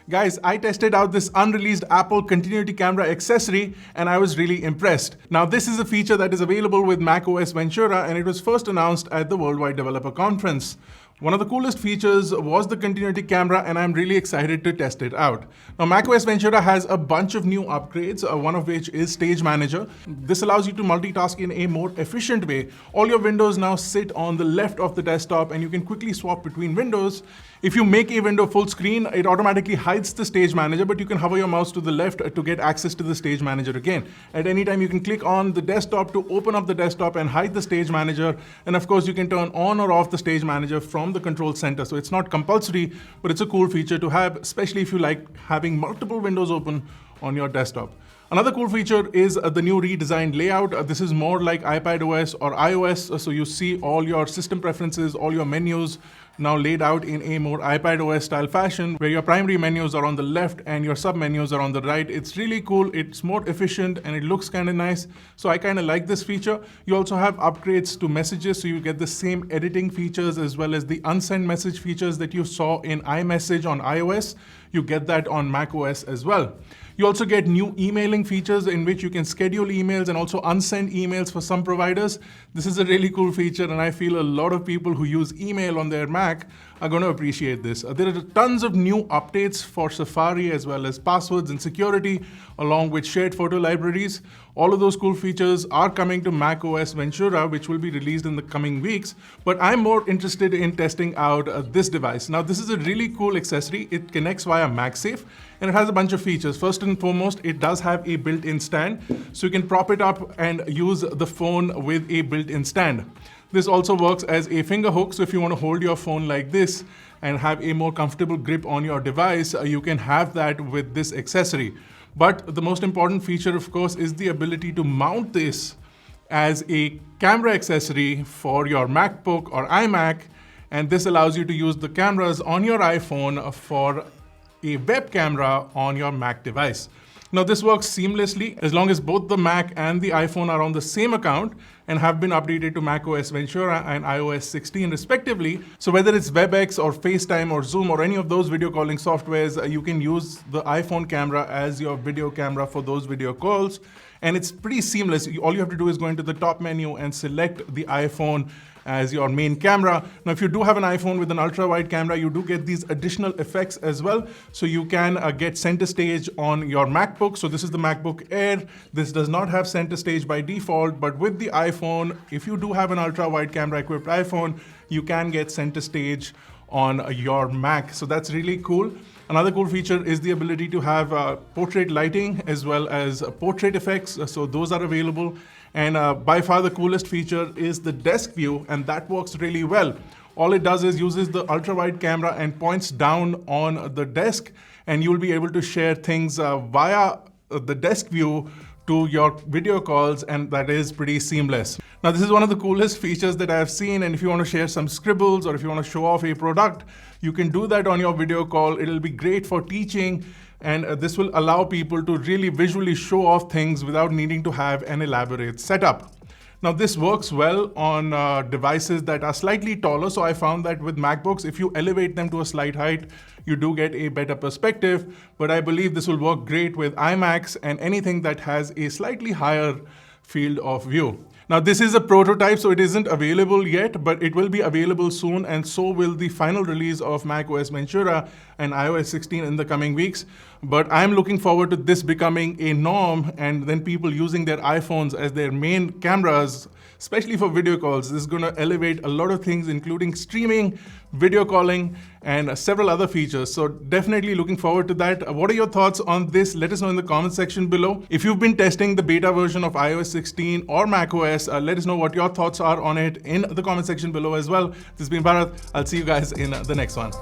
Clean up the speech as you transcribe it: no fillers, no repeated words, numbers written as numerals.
Guys, I tested out this unreleased Apple continuity camera accessory and I was really impressed. Now, this is a feature that is available with macOS Ventura and it was first announced at the Worldwide Developer Conference. One of the coolest features was the continuity camera and I'm really excited to test it out. Now, macOS Ventura has a bunch of new upgrades, one of which is Stage Manager. This allows you to multitask in a more efficient way. All your windows now sit on the left of the desktop and you can quickly swap between windows. If you make a window full screen, it automatically hides the Stage Manager, but you can hover your mouse to the left to get access to the Stage Manager again. At any time, you can click on the desktop to open up the desktop and hide the Stage Manager. And of course, you can turn on or off the Stage Manager from the control center. So it's not compulsory, but it's a cool feature to have, especially if you like having multiple windows open on your desktop. Another cool feature is the new redesigned layout. This is more like iPadOS or iOS. So you see all your system preferences, all your menus now laid out in a more iPadOS style fashion, where your primary menus are on the left and your sub menus are on the right. It's really cool. It's more efficient and it looks kind of nice. So I kind of like this feature. You also have upgrades to messages. So you get the same editing features as well as the unsend message features that you saw in iMessage on iOS. You get that on macOS as well. You also get new emailing features in which you can schedule emails and also unsend emails for some providers. This is a really cool feature and I feel a lot of people who use email on their Mac are going to appreciate this. There are tons of new updates for Safari as well as passwords and security, along with shared photo libraries. All of those cool features are coming to macOS Ventura, which will be released in the coming weeks. But I'm more interested in testing out this device. Now, this is a really cool accessory. It connects via MagSafe and it has a bunch of features. First and foremost, it does have a built-in stand. So you can prop it up and use the phone with a built-in stand. This also works as a finger hook. So if you want to hold your phone like this and have a more comfortable grip on your device, you can have that with this accessory. But the most important feature, of course, is the ability to mount this as a camera accessory for your MacBook or iMac. And this allows you to use the cameras on your iPhone for a web camera on your Mac device. Now, this works seamlessly as long as both the Mac and the iPhone are on the same account and have been updated to macOS Ventura and iOS 16 respectively. So whether it's WebEx or FaceTime or Zoom or any of those video calling softwares, you can use the iPhone camera as your video camera for those video calls. And it's pretty seamless. All you have to do is go into the top menu and select the iPhone as your main camera. Now, if you do have an iPhone with an ultra-wide camera, you do get these additional effects as well. So you can get center stage on your MacBook. So this is the MacBook Air. This does not have center stage by default, but with the iPhone, if you do have an ultra-wide camera equipped iPhone, you can get center stage on your Mac. So that's really cool. Another cool feature is the ability to have portrait lighting as well as portrait effects. So those are available. And by far the coolest feature is the desk view, and that works really well. All it does is uses the ultra-wide camera and points down on the desk, and you'll be able to share things via the desk view to your video calls, and that is pretty seamless. Now, this is one of the coolest features that I've seen, and if you want to share some scribbles or if you want to show off a product, you can do that on your video call. It'll be great for teaching, and this will allow people to really visually show off things without needing to have an elaborate setup. Now, this works well on devices that are slightly taller. So I found that with MacBooks, if you elevate them to a slight height, you do get a better perspective. But I believe this will work great with iMacs and anything that has a slightly higher field of view. Now, this is a prototype, so it isn't available yet, but it will be available soon, and so will the final release of macOS Ventura and iOS 16 in the coming weeks. But I'm looking forward to this becoming a norm and then people using their iPhones as their main cameras, especially for video calls. This is going to elevate a lot of things, including streaming, video calling, and several other features. So definitely looking forward to that. What are your thoughts on this? Let us know in the comment section below. If you've been testing the beta version of iOS 16 or macOS, let us know what your thoughts are on it in the comment section below as well. This has been Bharat. I'll see you guys in the next one.